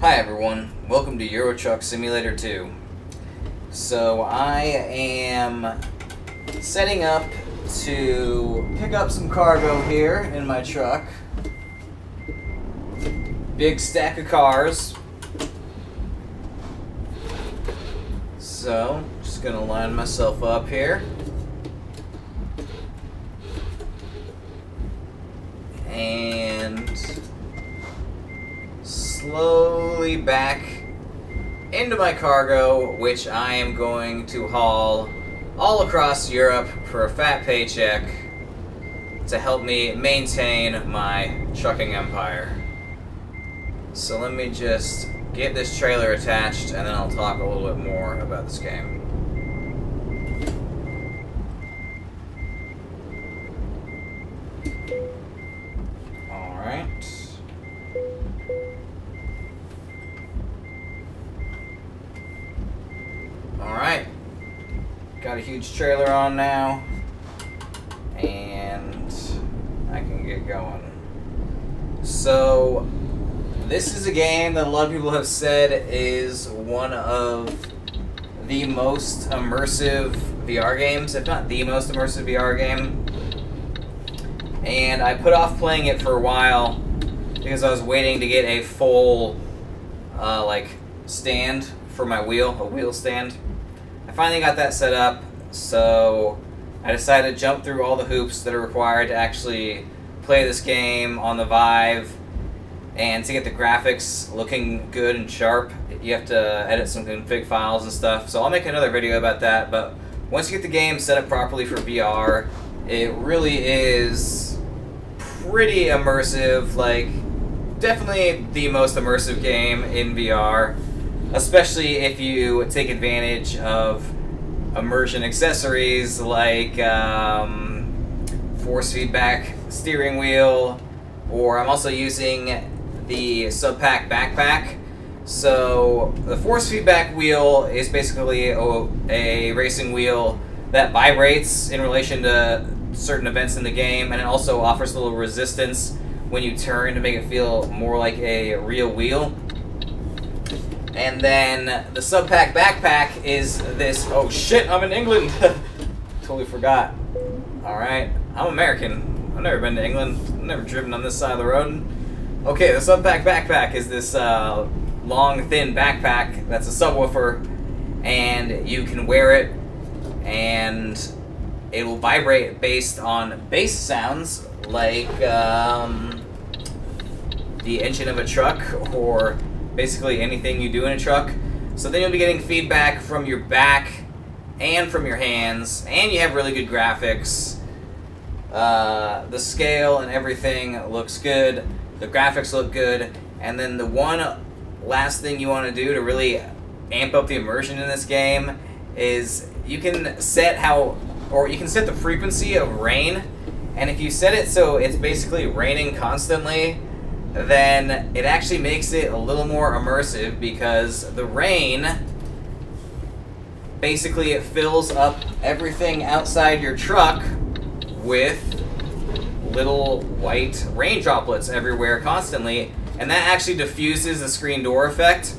Hi everyone, welcome to Euro Truck Simulator 2. So I am setting up to pick up some cargo here in my truck. Big stack of cars. So, just gonna line myself up here. And slowly back into my cargo, which I am going to haul all across Europe for a fat paycheck to help me maintain my trucking empire. So let me just get this trailer attached and then I'll talk a little bit more about this game. Alright, got a huge trailer on now, and I can get going. So, this is a game that a lot of people have said is one of the most immersive VR games, if not the most immersive VR game. And I put off playing it for a while because I was waiting to get a full, stand for my wheel, a wheel stand. I finally got that set up, so I decided to jump through all the hoops that are required to actually play this game on the Vive. And to get the graphics looking good and sharp, you have to edit some config files and stuff. So I'll make another video about that, but once you get the game set up properly for VR, it really is pretty immersive, definitely the most immersive game in VR. Especially if you take advantage of immersion accessories like force feedback steering wheel, or I'm also using the Subpack backpack. So the force feedback wheel is basically a racing wheel that vibrates in relation to certain events in the game, and it also offers a little resistance when you turn to make it feel more like a real wheel. And then the Subpack backpack is this. Oh shit, I'm in England! Totally forgot. Alright, I'm American. I've never been to England. I've never driven on this side of the road. Okay, the Subpack backpack is this long, thin backpack that's a subwoofer, and you can wear it, and it will vibrate based on bass sounds like the engine of a truck, or basically anything you do in a truck. So then you'll be getting feedback from your back and from your hands, and you have really good graphics. The scale and everything looks good, the graphics look good, and then the one last thing you want to do to really amp up the immersion in this game is you can set the frequency of rain, and if you set it so it's basically raining constantly, then it actually makes it a little more immersive, because the rain, basically it fills up everything outside your truck with little white rain droplets everywhere constantly, and that actually diffuses the screen door effect.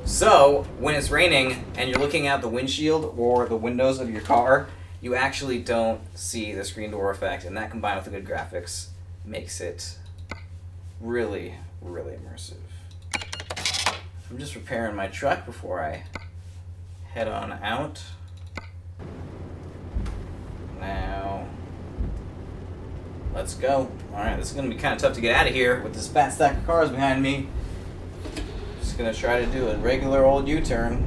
So when it's raining and you're looking out the windshield or the windows of your car, you actually don't see the screen door effect, and that combined with the good graphics makes it really, really immersive. I'm just repairing my truck before I head on out. Now, let's go. Alright, this is going to be kind of tough to get out of here with this fat stack of cars behind me. Just going to try to do a regular old U-turn.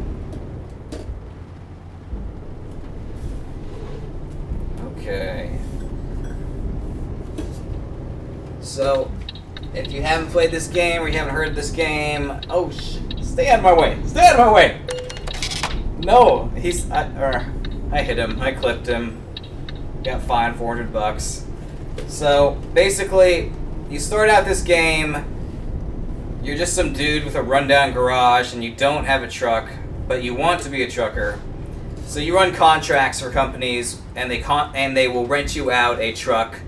Okay. So, if you haven't played this game or you haven't heard of this game, oh stay out of my way! Stay out of my way! No, I hit him. I clipped him. Got fined $400. So basically, you start out this game. You're just some dude with a rundown garage, and you don't have a truck, but you want to be a trucker. So you run contracts for companies, and they will rent you out a truck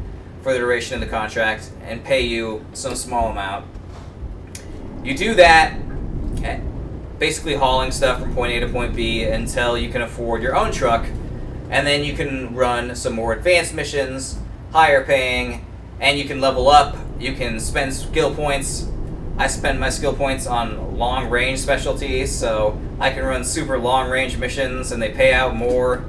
for the duration of the contract and pay you some small amount. you do that, basically hauling stuff from point A to point B until you can afford your own truck, and then you can run some more advanced missions, higher paying, and you can level up. You can spend skill points. I spend my skill points on long range specialties, so I can run super long range missions and they pay out more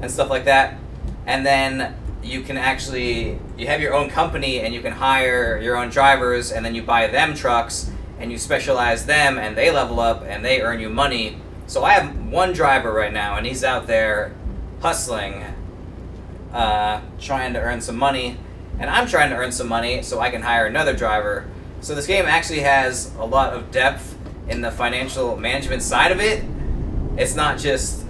and stuff like that. And then you can actually, you have your own company and you can hire your own drivers, and then you buy them trucks and you specialize them and they level up and they earn you money. So I have one driver right now and he's out there hustling, trying to earn some money, and I'm trying to earn some money so I can hire another driver. So this game actually has a lot of depth in the financial management side of it. It's not just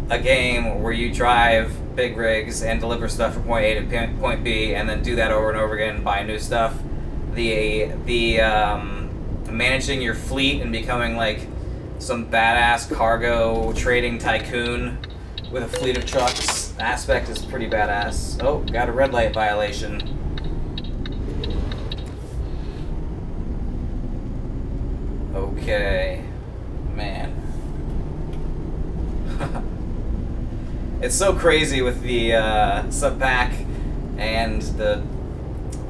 a game where you drive big rigs and deliver stuff from point A to point B and then do that over and over again and buy new stuff. The managing your fleet and becoming like some badass cargo trading tycoon with a fleet of trucks aspect is pretty badass. Oh, got a red light violation. Okay, man. It's so crazy with the sub-pack and the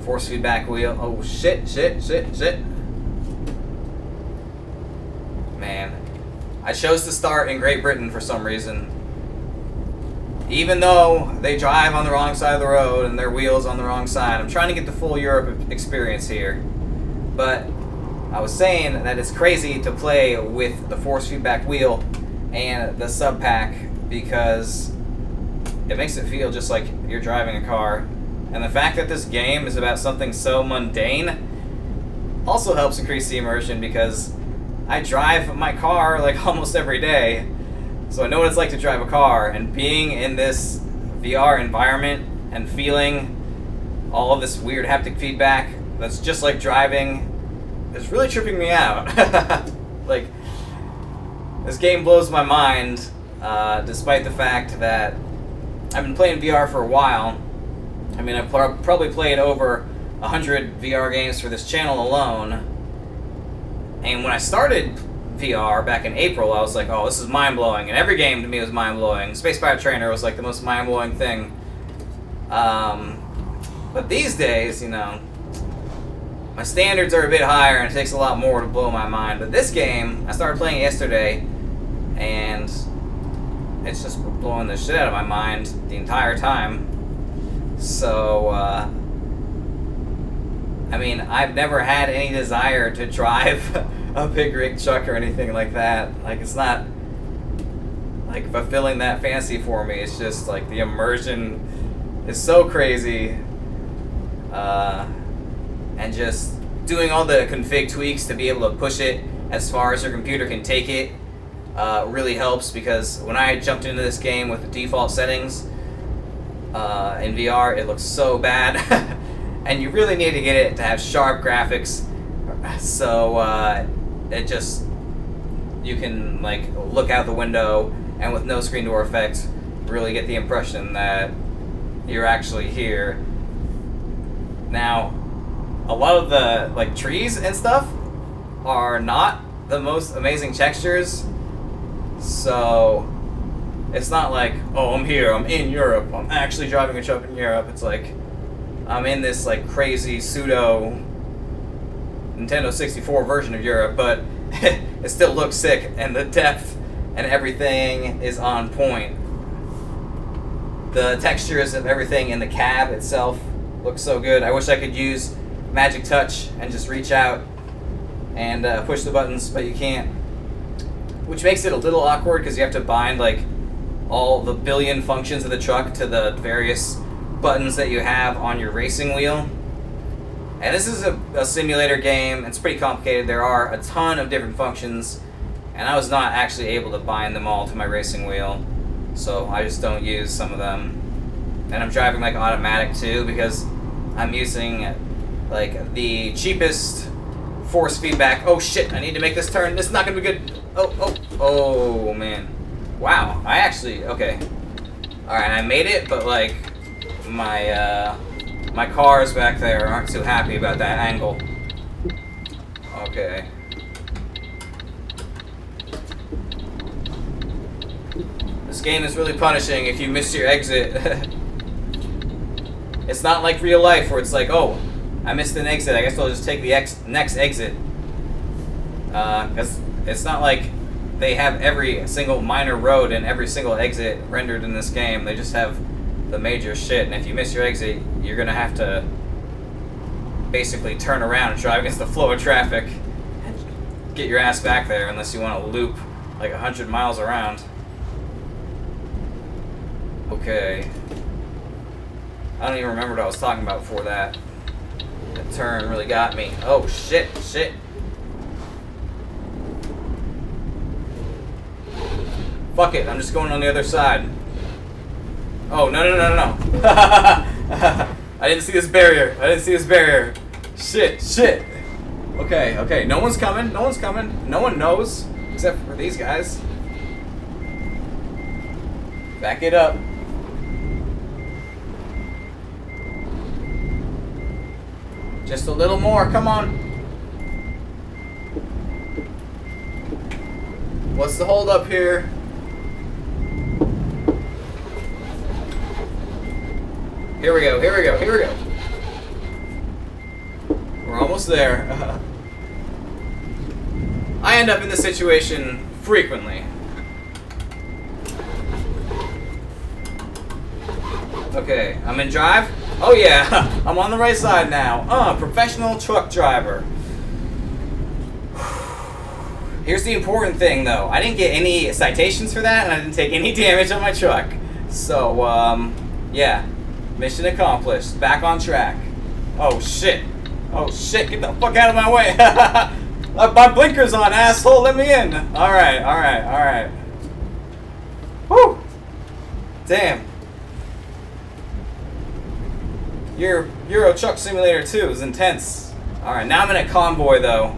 force feedback wheel. Oh, shit. Man. I chose to start in Great Britain for some reason. Even though they drive on the wrong side of the road and their wheels on the wrong side. I'm trying to get the full Europe experience here. But I was saying that it's crazy to play with the force feedback wheel and the sub pack because it makes it feel just like you're driving a car. And the fact that this game is about something so mundane also helps increase the immersion because I drive my car like almost every day. So I know what it's like to drive a car, and being in this VR environment and feeling all of this weird haptic feedback that's just like driving, it's really tripping me out. Like, this game blows my mind, despite the fact that I've been playing VR for a while. I mean, I've probably played over 100 VR games for this channel alone. And when I started VR back in April, I was like, oh, this is mind-blowing. And every game to me was mind-blowing. Space Pirate Trainer was like the most mind-blowing thing. But these days, you know, my standards are a bit higher and it takes a lot more to blow my mind. But this game, I started playing yesterday, and it's just blowing the shit out of my mind the entire time. So, I mean, I've never had any desire to drive a big rig truck or anything like that. Like, it's not like fulfilling that fantasy for me. It's just like the immersion is so crazy. And just doing all the config tweaks to be able to push it as far as your computer can take it really helps, because when I jumped into this game with the default settings in VR, it looks so bad. And you really need to get it to have sharp graphics, so it just, you can like look out the window and with no screen door effect really get the impression that you're actually here. Now, a lot of the like trees and stuff are not the most amazing textures, so it's not like, oh, I'm here, I'm in Europe, I'm actually driving a truck in Europe. It's like I'm in this like crazy pseudo Nintendo 64 version of Europe, but it still looks sick, and the depth and everything is on point. The textures of everything in the cab itself looks so good. I wish I could use Magic Touch and just reach out and push the buttons, but you can't. Which makes it a little awkward because you have to bind like all the billion functions of the truck to the various buttons that you have on your racing wheel. And this is a simulator game. It's pretty complicated. There are a ton of different functions, and I was not actually able to bind them all to my racing wheel, so I just don't use some of them. And I'm driving like automatic too, because I'm using like the cheapest force feedback. Oh shit, I need to make this turn. This is not gonna be good. Oh man. Wow, I actually, okay. Alright, I made it, but like my cars back there aren't too happy about that angle. Okay. This game is really punishing if you miss your exit. It's not like real life where it's like, oh, I missed an exit, I guess I'll just take the next exit. Because it's not like they have every single minor road and every single exit rendered in this game. They just have the major shit, and if you miss your exit, you're gonna have to basically turn around and drive against the flow of traffic and get your ass back there, unless you want to loop like 100 miles around. Okay. I don't even remember what I was talking about before that. That turn really got me. Oh, shit, shit. Fuck it, I'm just going on the other side. Oh, no, no, no, no, no. I didn't see this barrier. I didn't see this barrier. Shit, shit. Okay, okay, no one's coming. No one's coming. No one knows, except for these guys. Back it up. Just a little more, come on. What's the hold up here? Here we go, here we go, here we go. We're almost there. I end up in this situation frequently. Okay, I'm in drive. Oh yeah, I'm on the right side now. Professional truck driver. Here's the important thing though. I didn't get any citations for that, and I didn't take any damage on my truck. So, yeah. Mission accomplished. Back on track. Oh shit. Oh shit, get the fuck out of my way. My blinker's on, asshole, let me in. Alright, alright, alright. Whew. Damn. Euro Truck Simulator 2 is intense. Alright, now I'm in a convoy though.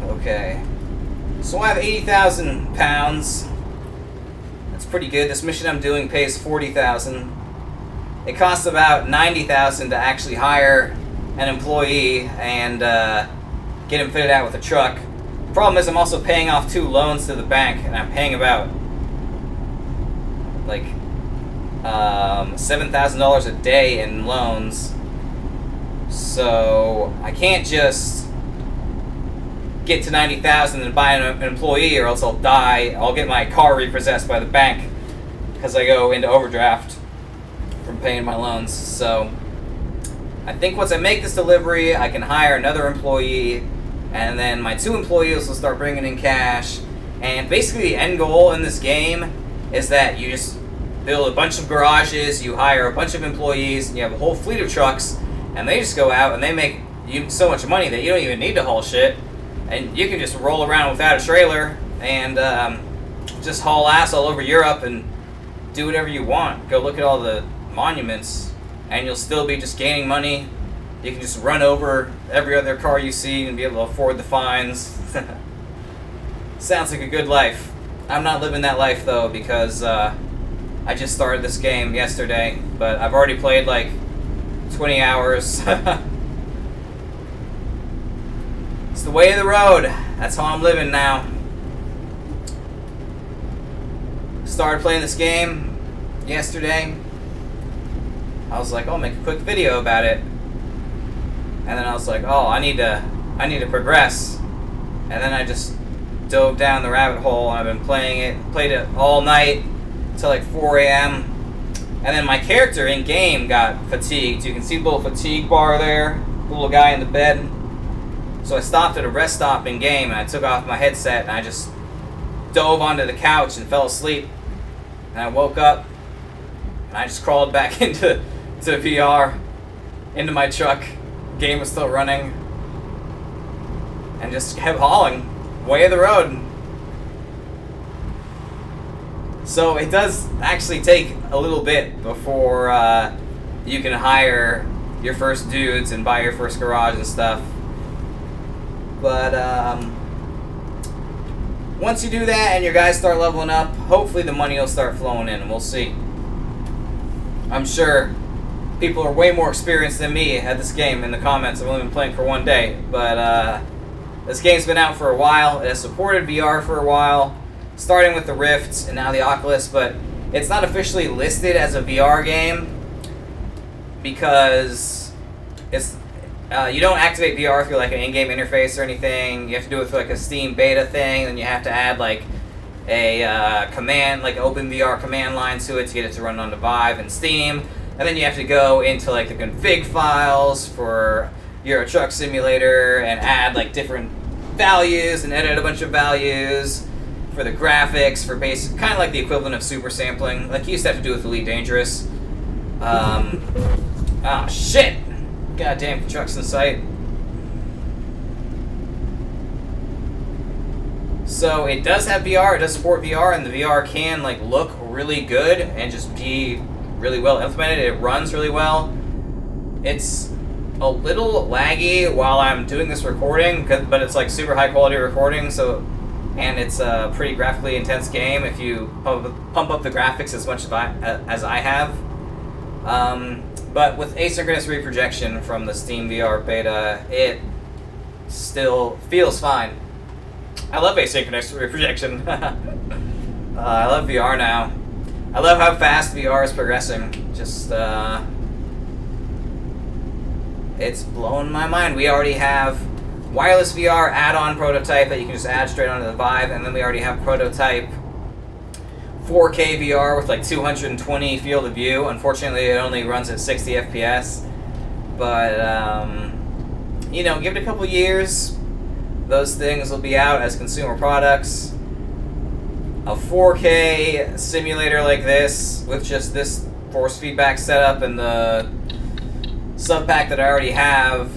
Okay. So I have 80,000 pounds. That's pretty good. This mission I'm doing pays 40,000. It costs about 90,000 to actually hire an employee and get him fitted out with a truck. The problem is I'm also paying off 2 loans to the bank, and I'm paying about like $7,000 a day in loans. So I can't just get to 90,000 and buy an employee, or else I'll die. I'll get my car repossessed by the bank because I go into overdraft from paying my loans. So I think once I make this delivery, I can hire another employee, and then my 2 employees will start bringing in cash. And basically the end goal in this game is that you just build a bunch of garages, you hire a bunch of employees, and you have a whole fleet of trucks, and they just go out and they make you so much money that you don't even need to haul shit. And you can just roll around without a trailer and just haul ass all over Europe and do whatever you want. Go look at all the monuments, and you'll still be just gaining money. You can just run over every other car you see and be able to afford the fines. Sounds like a good life. I'm not living that life though, because I just started this game yesterday, but I've already played like 20 hours. It's the way of the road. That's how I'm living now. Started playing this game yesterday. I was like, oh, I'll make a quick video about it. And then I was like, oh, I need to progress. And then I just dove down the rabbit hole, and I've been playing it, played it all night till like 4 a.m. And then my character in game got fatigued. You can see the little fatigue bar there, the little guy in the bed. So I stopped at a rest stop in game, and I took off my headset, and I just dove onto the couch and fell asleep. And I woke up, and I just crawled back into VR, into my truck. Game was still running, and just kept hauling. Way of the road. So it does actually take a little bit before you can hire your first dudes and buy your first garage and stuff. But once you do that and your guys start leveling up, hopefully the money will start flowing in, and we'll see. I'm sure people are way more experienced than me at this game in the comments. I've only been playing for 1 day, but This game's been out for a while. It has supported VR for a while, starting with the Rift and now the Oculus, but it's not officially listed as a VR game because it's you don't activate VR through like an in-game interface or anything. You have to do it through like a Steam beta thing, and you have to add like a command, like OpenVR command line to it to get it to run on the Vive and Steam, and then you have to go into like the config files for Euro Truck Simulator and add like different values and edit a bunch of values for the graphics, for basic, kind of like the equivalent of super sampling, like you used to have to do with Elite Dangerous. Ah, shit! Goddamn trucks in sight. So it does have VR, it does support VR, and the VR can like look really good and just be really well implemented. It runs really well. It's a little laggy while I'm doing this recording, but it's like super high quality recording, so, and it's a pretty graphically intense game if you pump up the graphics as much as I have. But with asynchronous reprojection from the Steam VR beta, it still feels fine. I love asynchronous reprojection. I love VR now. I love how fast VR is progressing. Just, it's blowing my mind. We already have wireless VR add-on prototype that you can just add straight onto the Vive, and then we already have prototype 4K VR with like 220 field of view. Unfortunately, it only runs at 60 FPS. But, you know, give it a couple years. Those things will be out as consumer products. A 4K simulator like this, with just this force feedback setup and the sub pack that I already have,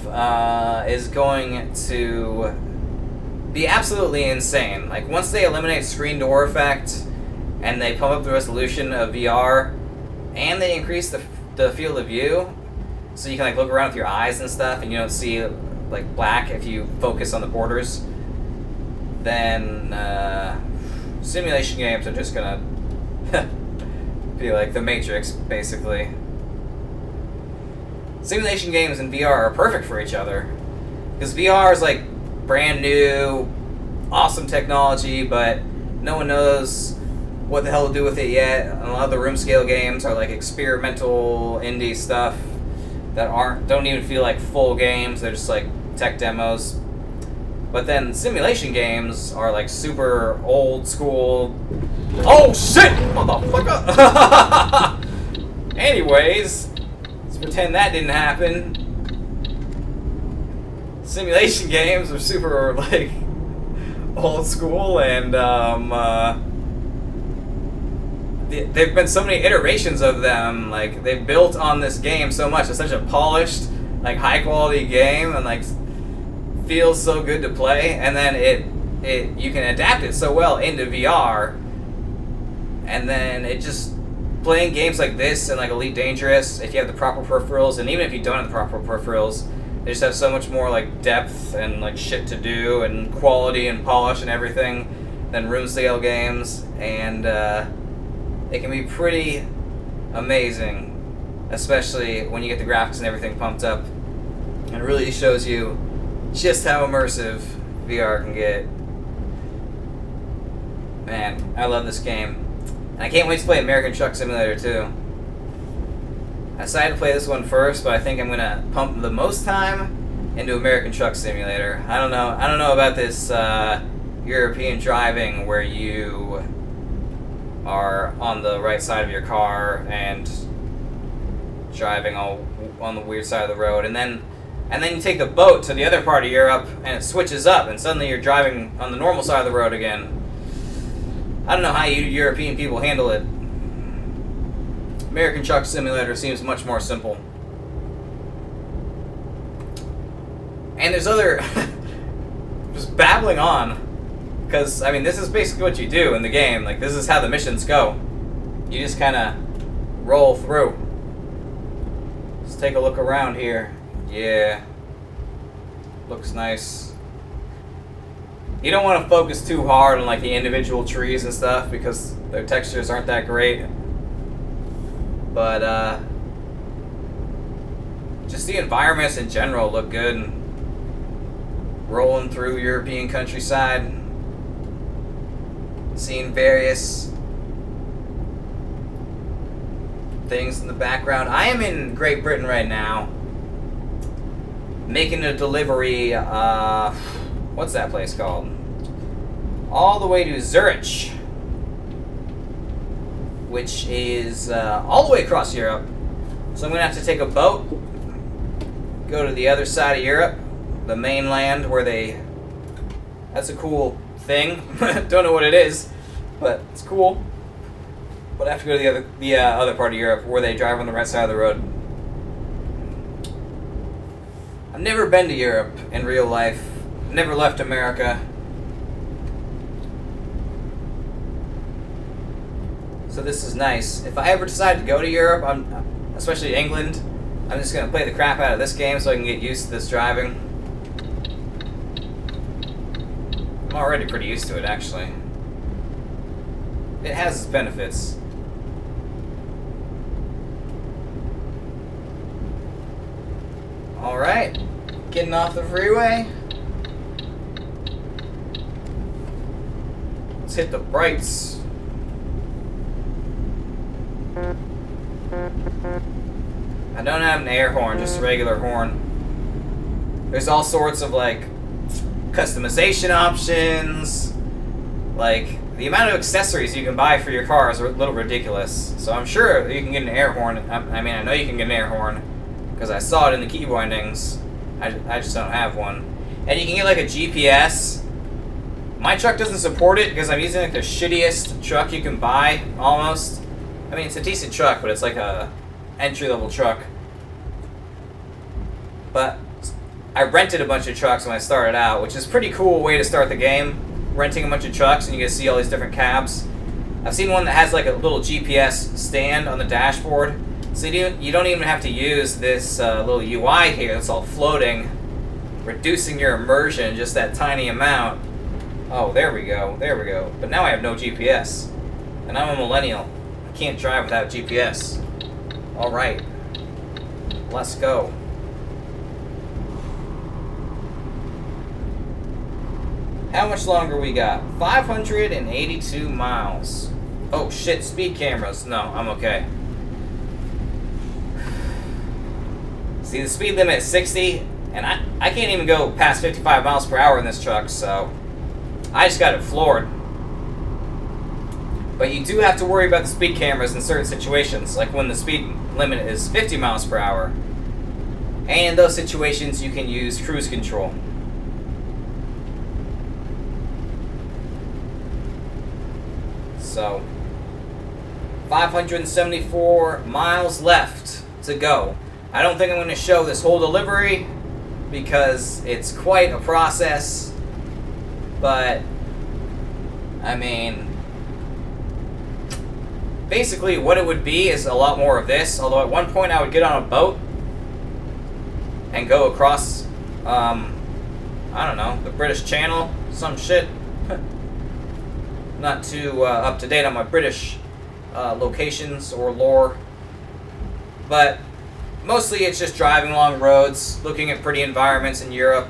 is going to be absolutely insane. Like, once they eliminate screen door effect and they pump up the resolution of VR and they increase the field of view, so you can like look around with your eyes and stuff and you don't see like black if you focus on the borders, then simulation games are just gonna be like the Matrix, basically. Simulation games and VR are perfect for each other, because VR is like brand new, awesome technology, but no one knows what the hell to do with it yet. And a lot of the room scale games are like experimental indie stuff that don't even feel like full games. They're just like tech demos. But then simulation games are like super old school. Oh shit, motherfucker! Anyways, let's pretend that didn't happen. Simulation games are super like old school, and there've been so many iterations of them. Like, they've built on this game so much. It's such a polished, like, high quality game, and like feels so good to play. And then you can adapt it so well into VR, and then it just, playing games like this and like Elite Dangerous, if you have the proper peripherals, and even if you don't have the proper peripherals, they just have so much more like depth and like shit to do and quality and polish and everything than room scale games, and it can be pretty amazing, especially when you get the graphics and everything pumped up. And it really shows you just how immersive VR can get. Man, I love this game. And I can't wait to play American Truck Simulator too. I decided to play this one first, but I think I'm gonna pump the most time into American Truck Simulator. I don't know about this European driving where you are on the right side of your car and driving all on the weird side of the road, and then you take the boat to the other part of Europe and it switches up and suddenly you're driving on the normal side of the road again. I don't know how you European people handle it. American Truck Simulator seems much more simple. And there's other just babbling on, because I mean this is basically what you do in the game. Like, this is how the missions go. You just kind of roll through. Let's take a look around here. Yeah, looks nice. You don't want to focus too hard on like the individual trees and stuff because their textures aren't that great. But just the environments in general look good. rolling through European countryside, seeing various things in the background. I am in Great Britain right now, making a delivery, what's that place called? All the way to Zurich, which is all the way across Europe. So I'm going to have to take a boat, go to the other side of Europe, the mainland, where they... That's a cool thing. Don't know what it is, but it's cool. But I have to go to the other part of Europe, where they drive on the right side of the road. I've never been to Europe in real life. Never left America. So this is nice. If I ever decide to go to Europe, especially England, I'm just going to play the crap out of this game so I can get used to this driving. I'm already pretty used to it, actually. It has its benefits. Alright, getting off the freeway. Let's hit the brights. I don't have an air horn, just a regular horn. There's all sorts of, like, customization options. Like, the amount of accessories you can buy for your car is a little ridiculous. So I'm sure you can get an air horn. I mean, I know you can get an air horn, because I saw it in the key bindings. I just don't have one. And you can get, like, a GPS. My truck doesn't support it, because I'm using, like, the shittiest truck you can buy, almost. I mean, it's a decent truck, but it's like a entry-level truck. But I rented a bunch of trucks when I started out, which is a pretty cool way to start the game. Renting a bunch of trucks, and you get to see all these different cabs. I've seen one that has, like, a little GPS stand on the dashboard. So you don't even have to use this little UI here that's all floating, reducing your immersion just that tiny amount. Oh, there we go, there we go. But now I have no GPS, and I'm a millennial. I can't drive without GPS. Alright, let's go. How much longer we got? 582 miles. Oh shit, speed cameras. No, I'm okay. See, the speed limit is 60, and I can't even go past 55 miles per hour in this truck, so I just got it floored. But you do have to worry about the speed cameras in certain situations, like when the speed limit is 50 miles per hour. And in those situations, you can use cruise control. So, 574 miles left to go. I don't think I'm going to show this whole delivery because it's quite a process, but I mean, basically what it would be is a lot more of this, although at one point I would get on a boat and go across, I don't know, the British Channel, some shit. Not too up to date on my British locations or lore, but mostly it's just driving along roads, looking at pretty environments in Europe.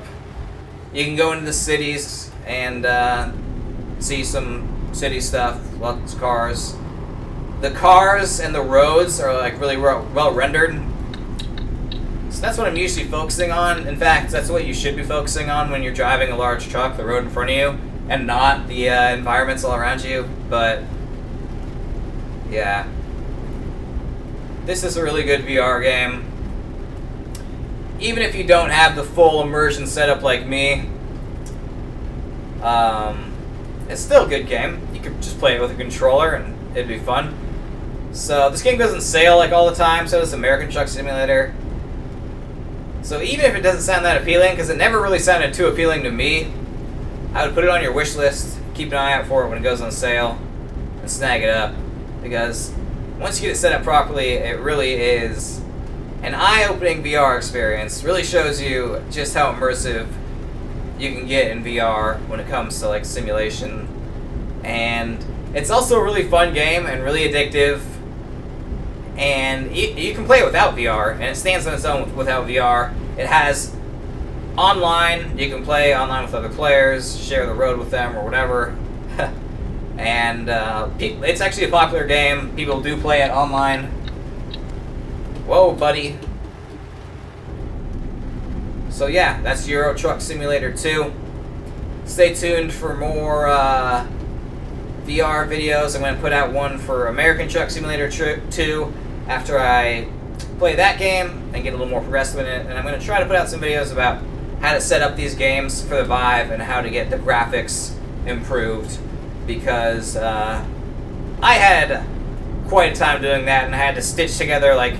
You can go into the cities and see some city stuff, lots of cars. The cars and the roads are like really well rendered. So that's what I'm usually focusing on. In fact, that's what you should be focusing on when you're driving a large truck, the road in front of you, and not the environments all around you. But yeah, this is a really good VR game. Even if you don't have the full immersion setup like me, it's still a good game. You could just play it with a controller and it'd be fun. So this game doesn't sale like all the time, so does American Truck Simulator. So even if it doesn't sound that appealing, because it never really sounded too appealing to me, I would put it on your wish list, keep an eye out for it when it goes on sale, and snag it up. Because once you get it set up properly, it really is an eye-opening VR experience. Really shows you just how immersive you can get in VR when it comes to like simulation. And it's also a really fun game and really addictive. And you can play it without VR, and it stands on its own without VR. It has online. You can play online with other players, share the road with them or whatever. And it's actually a popular game. People do play it online. Whoa, buddy. So yeah, that's Euro Truck Simulator 2. Stay tuned for more VR videos. I'm going to put out one for American Truck Simulator 2 after I play that game and get a little more progressive in it. And I'm going to try to put out some videos about how to set up these games for the Vive and how to get the graphics improved. Because I had quite a time doing that, and I had to stitch together like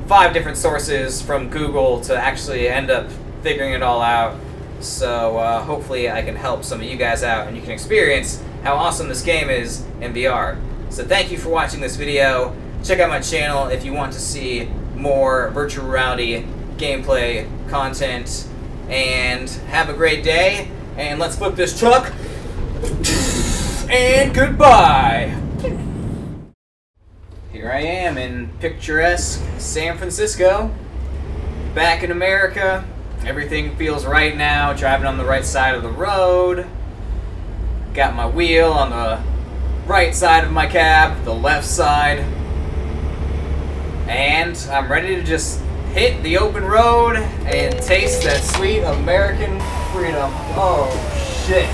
5 different sources from Google to actually end up figuring it all out. So hopefully I can help some of you guys out and you can experience how awesome this game is in VR. So thank you for watching this video. Check out my channel if you want to see more virtual reality gameplay content. And have a great day. And let's flip this truck. And goodbye. Here I am in picturesque San Francisco. Back in America. Everything feels right now, driving on the right side of the road. Got my wheel on the right side of my cab, the left side. And I'm ready to just hit the open road and taste that sweet American freedom. Oh, shit.